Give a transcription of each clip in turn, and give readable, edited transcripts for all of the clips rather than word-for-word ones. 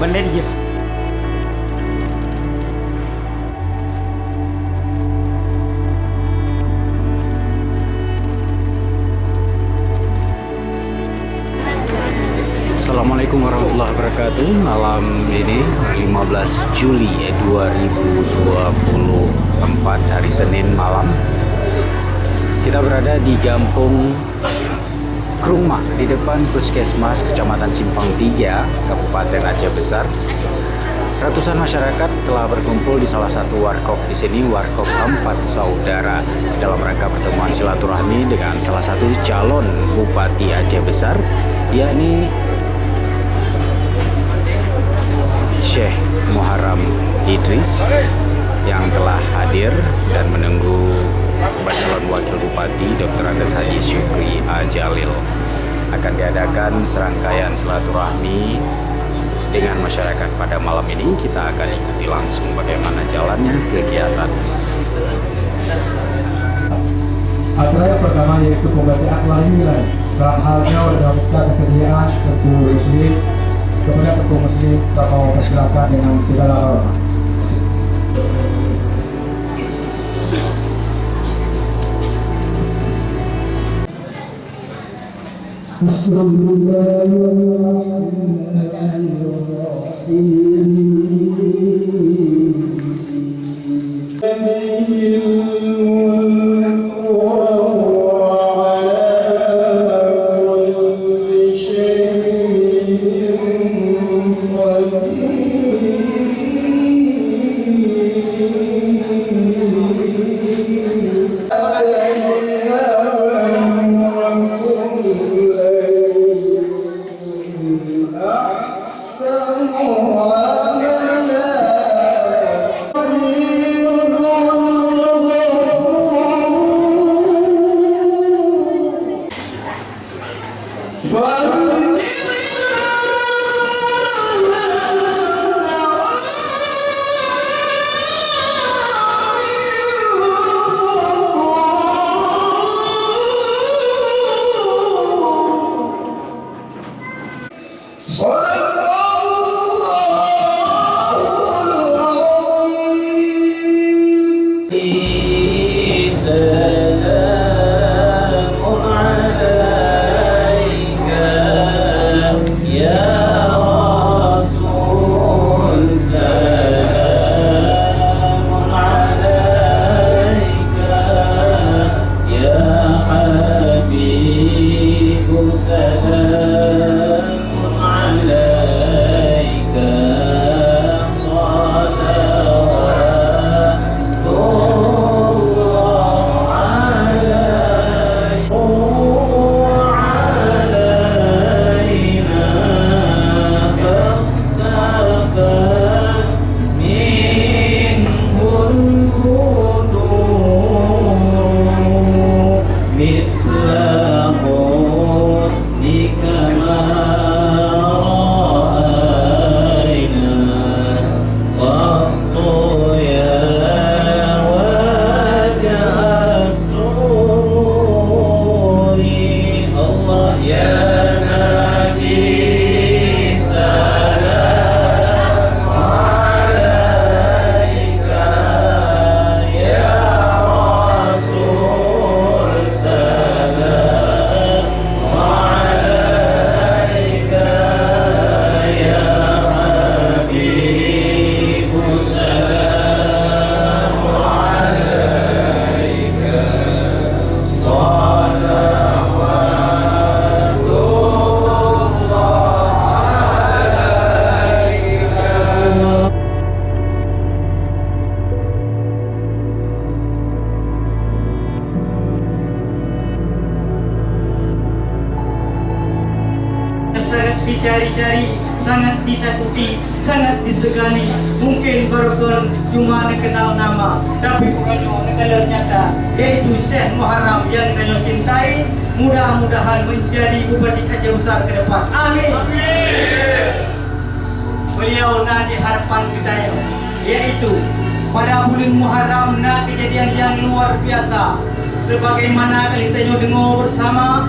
Bener ya. Assalamualaikum warahmatullahi wabarakatuh. Malam ini 15 Juli 2024, hari Senin malam. Kita berada di Gampung Krungmah di depan Puskesmas Kecamatan Simpang 3, Kabupaten Aceh Besar. Ratusan masyarakat telah berkumpul di salah satu warkop di sini, Warkop Empat Saudara, dalam rangka pertemuan silaturahmi dengan salah satu calon Bupati Aceh Besar, yakni Syekh Muharram Idris, yang telah hadir dan menunggu calon wakil bupati Dr. Andes Haji Syukri A. Jalil. Akan diadakan serangkaian silaturahmi dengan masyarakat pada malam ini. Kita akan ikuti langsung bagaimana jalannya kegiatan. Acara yang pertama yaitu pembacaan tahlilan. Dalam halnya warga minta kesediaan tentu muslim kepada tentu muslim, kita mau persilakan dengan segala hormat. Dicari-cari, sangat ditakuti, sangat disegani. Mungkin baru cuma dikenal nama, tapi bukan negara nyata, yaitu Syekh Muharram yang kalian cintai. Mudah-mudahan menjadi Bupati Aceh Besar ke depan. Amin. Beliau nak diharapkan kita, yaitu pada bulan Muharram nak kejadian yang luar biasa. Sebagaimana kita dengar bersama,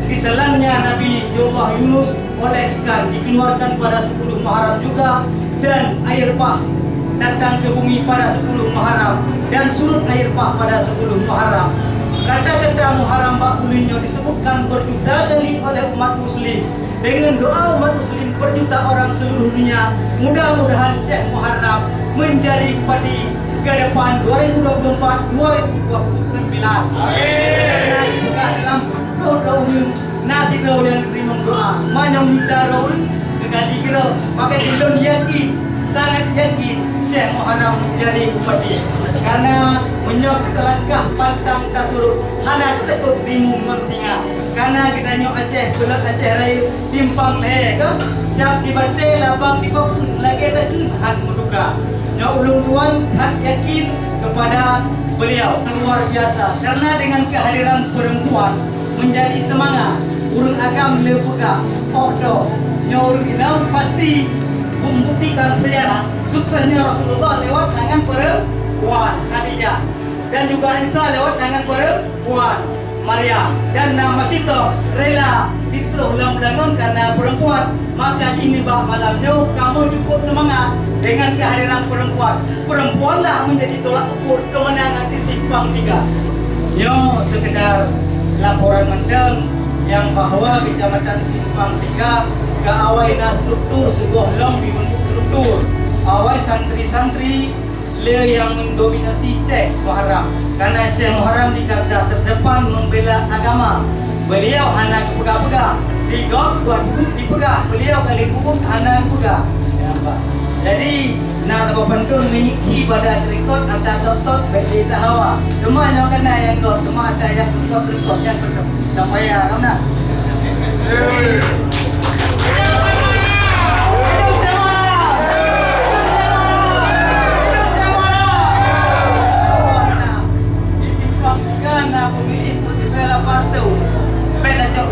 ditelannya Nabi Allah Yunus oleh ikan, dikeluarkan pada 10 Muharram juga, dan air bah datang ke bumi pada 10 Muharram dan surut air bah pada 10 Muharram. Kata-kata Muharram Bakulinyo disebutkan berjuta kali oleh umat muslim. Dengan doa umat muslim berjuta orang seluruh dunia, mudah-mudahan Syekh Muharram menjadi bupati ke depan 2024-2029. Amin. Dalam doa nanti doa yang terima doa, mana minta doa dengan dikira, maka kita yakin, sangat yakin Syekh Muharram menjadi bupati. Karena menyok langkah pantang tak turut, hana tekut bingung mentingah. Karena kita nyok Aceh, belak Aceh Raya, simpang leher ke, cap di batai, labang di papun, lagi tak han menduka. Nyok ulun tuan, han yakin kepada beliau luar biasa. Karena dengan kehadiran perempuan menjadi semangat, urung agam lepega, okdo, nyok urung inam pasti membuktikan sejarah suksesnya Rasulullah lewat tangan perempuan Khadijah, dan juga Isa lewat tangan perempuan Maryam, dan nama kita rela diterulang bangun karena perempuan. Maka ini bah malamnya kamu cukup semangat dengan kehadiran perempuan. Perempuanlah menjadi tolak ukur kemenangan di Simpang 3. Nyo sekedar laporan mendeng yang bahwa Kecamatan Simpang 3 ke awai na struktur sebuah long dibentuk struktur awai santri-santri le yang mendominasi Syekh Muharram. Karena Syekh Muharram di garda terdepan membela agama. Beliau hanya pegah-pegah di gok buat duduk dipegah. Beliau kali hukum hanya pegah. Ya, Pak. Jadi nak tahu pentung menyiki pada rekod antara tot baik di hawa. Cuma yang kena yang dot, cuma ada yang rekod yang pentung. Tak payah kamu nak.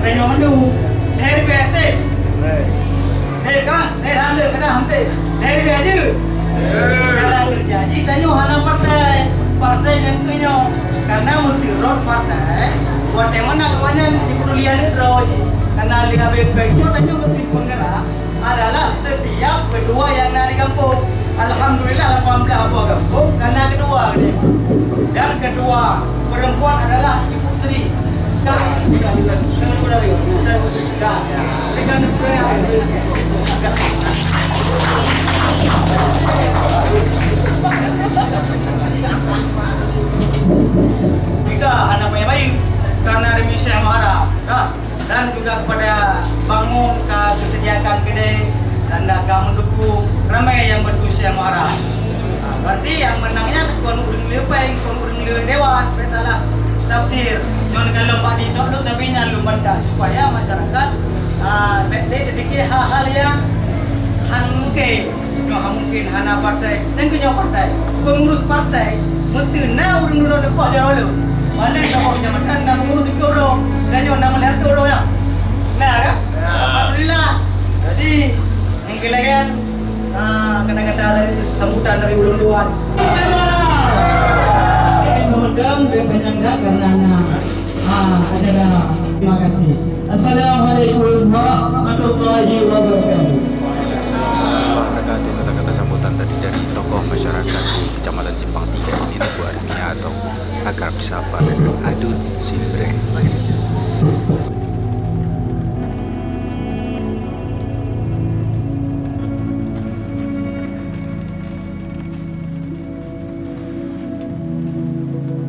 Dengan mendu, dari BT, dari kan, dari handle kena hantar, dari BJ, cara kerja. Jadi tanya hana partai yang punya, karena mentirot partai, buat yang mana kawannya dipedulian itu, karena liga BP itu tanya musim penggerak adalah setiap kedua yang dari kampung. Alhamdulillah 18 buah kampung, karena kedua dan kedua perempuan adalah Ibu Sri. Jika anak bayi karena demi Syekh Muharram, dan juga kepada bangun kesediakan kedai dan dagang mendukung ramai yang bantu Syekh Muharram. Berarti yang menangnya kon urang lepai, kon urang le dewan, betalah tafsir. Jangan kalau Pak Dino lu tapi nyalu benda supaya masyarakat baik dipikir hal-hal yang mungkin hana partai dan punya partai pengurus partai mesti na urang dulu dekat jauh lu balik sama jabatan dan mengurus itu orang dan yang nama lihat orang ya nah kan alhamdulillah. Jadi yang kelayan kata-kata dari sambutan dari ulun tuan memendam berpanjang karena adalah terima kasih. Assalamualaikum warahmatullahi wabarakatuh. Waalaikumsalam. Kata-kata sambutan tadi dari tokoh masyarakat di Kecamatan Simpang 3 ini Bu Armia atau akrab sapa Adun Simbre.